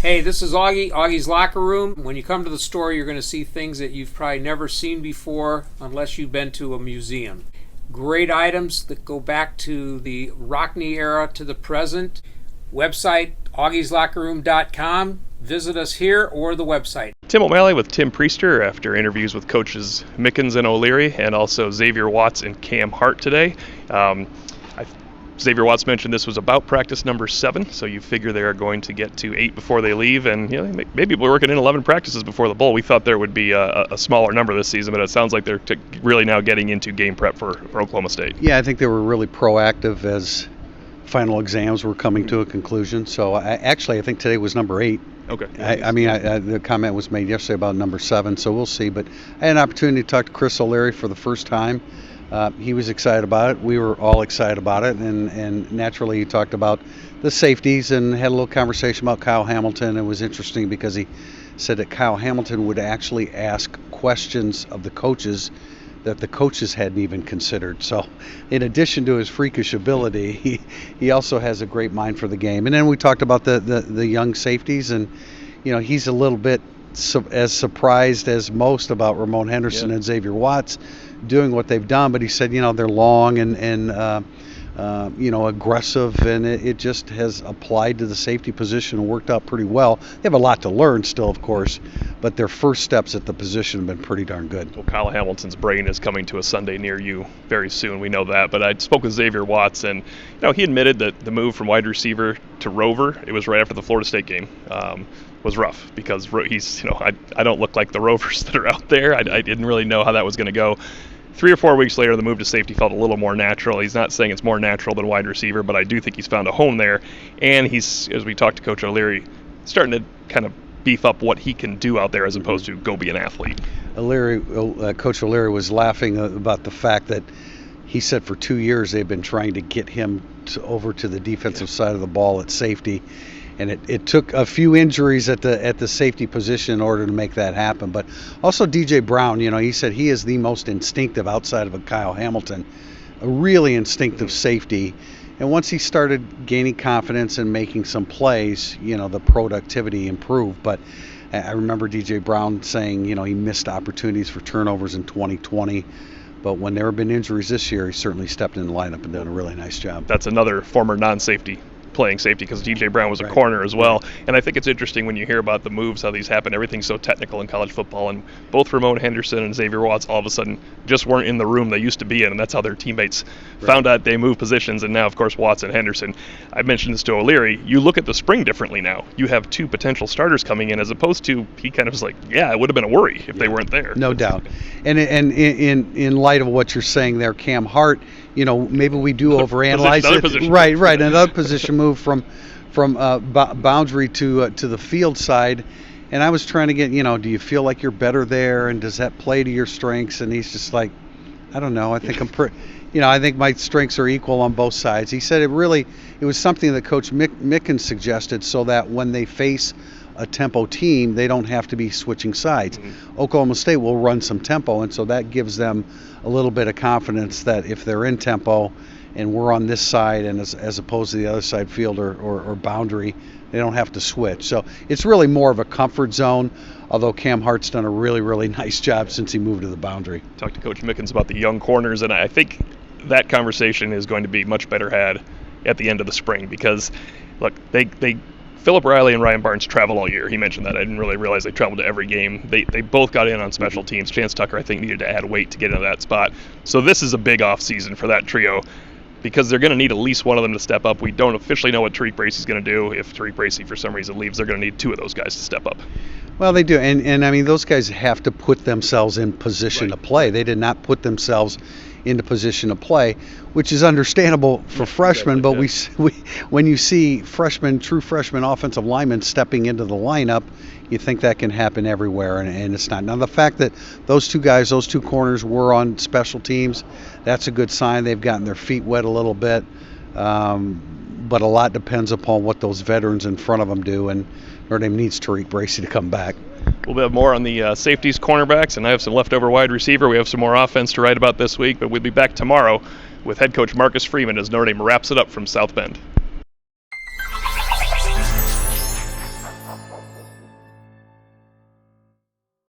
Hey, this is Augie, Augie's Locker Room. When you come to the store, you're going to see things that you've probably never seen before unless you've been to a museum. Great items that go back to the Rockney era to the present. Website, augieslockerroom.com. Visit us here or the website. Tim O'Malley with Tim Priester after interviews with coaches Mickens and O'Leary and also Xavier Watts and Cam Hart today. Xavier Watts mentioned this was about practice number 7, so you figure they are going to get to 8 before they leave, and maybe we're working in 11 practices before the bowl. We thought there would be a smaller number this season, but it sounds like they're really now getting into game prep for Oklahoma State. Yeah, I think they were really proactive as final exams were coming to a conclusion. So I think today was number 8. Okay. The comment was made yesterday about number 7, so we'll see. But I had an opportunity to talk to Chris O'Leary for the first time. He was excited about it. We were all excited about it, and naturally he talked about the safeties and had a little conversation about Kyle Hamilton. It was interesting because he said that Kyle Hamilton would actually ask questions of the coaches that the coaches hadn't even considered. So in addition to his freakish ability, he also has a great mind for the game. And then we talked about the young safeties, and he's a little bit as surprised as most about Ramon Henderson and Xavier Watts doing what they've done, but he said they're long and aggressive, and it just has applied to the safety position and worked out pretty well. They have a lot to learn still, of course, but their first steps at the position have been pretty darn good. Well, Kyle Hamilton's brain is coming to a Sunday near you very soon. We know that, but I spoke with Xavier Watts, and he admitted that the move from wide receiver to rover, it was right after the Florida State game, was rough because he's I don't look like the rovers that are out there. I didn't really know how that was going to go. 3 or 4 weeks later, the move to safety felt a little more natural. He's not saying it's more natural than wide receiver, but I do think he's found a home there. And he's, as we talked to Coach O'Leary, starting to kind of beef up what he can do out there as opposed to go be an athlete. Coach O'Leary was laughing about the fact that he said for 2 years they've been trying to get him over to the defensive side of the ball at safety. And it took a few injuries at the safety position in order to make that happen. But also DJ Brown, he said he is the most instinctive outside of a Kyle Hamilton, a really instinctive safety. And once he started gaining confidence and making some plays, the productivity improved. But I remember DJ Brown saying, he missed opportunities for turnovers in 2020. But when there have been injuries this year, he certainly stepped in the lineup and done a really nice job. That's another former non-safety playing safety because DJ Brown was a corner as well. And I think it's interesting when you hear about the moves, how these happen. Everything's so technical in college football, and both Ramon Henderson and Xavier Watts all of a sudden just weren't in the room they used to be in, and that's how their teammates found out they moved positions. And now, of course, Watts and Henderson. I mentioned this to O'Leary. You look at the spring differently now. You have 2 potential starters coming in as opposed to he kind of was like, it would have been a worry if they weren't there. No doubt. And in light of what you're saying there, Cam Hart, maybe we do overanalyze it. Position. Right. Another position move from boundary to the field side, and I was trying to get, do you feel like you're better there, and does that play to your strengths? And he's just like, I don't know. I think I think my strengths are equal on both sides. He said it was something that Coach Mickens suggested so that when they face a tempo team, they don't have to be switching sides. Mm-hmm. Oklahoma State will run some tempo, and so that gives them a little bit of confidence that if they're in tempo and we're on this side and as opposed to the other side field or boundary, they don't have to switch. So it's really more of a comfort zone, although Cam Hart's done a really, really nice job since he moved to the boundary. Talked to Coach Mickens about the young corners, and I think that conversation is going to be much better had at the end of the spring because, look, they Philip Riley and Ryan Barnes travel all year. He mentioned that. I didn't really realize they traveled to every game. They both got in on special teams. Chance Tucker, I think, needed to add weight to get into that spot. So this is a big off season for that trio because they're going to need at least one of them to step up. We don't officially know what Tariq Bracy's going to do. If Tariq Bracy, for some reason, leaves, they're going to need 2 of those guys to step up. Well, they do. And I mean, those guys have to put themselves in position to play. They did not put themselves into position to play, which is understandable for freshmen, but we when you see true freshman offensive linemen stepping into the lineup, you think that can happen everywhere, and it's not. Now, the fact that those 2 guys, those 2 corners were on special teams, that's a good sign. They've gotten their feet wet a little bit, but a lot depends upon what those veterans in front of them do, and Notre Dame needs Tariq Bracy to come back. We'll have more on the safeties, cornerbacks, and I have some leftover wide receiver. We have some more offense to write about this week, but we'll be back tomorrow with head coach Marcus Freeman as Notre Dame wraps it up from South Bend.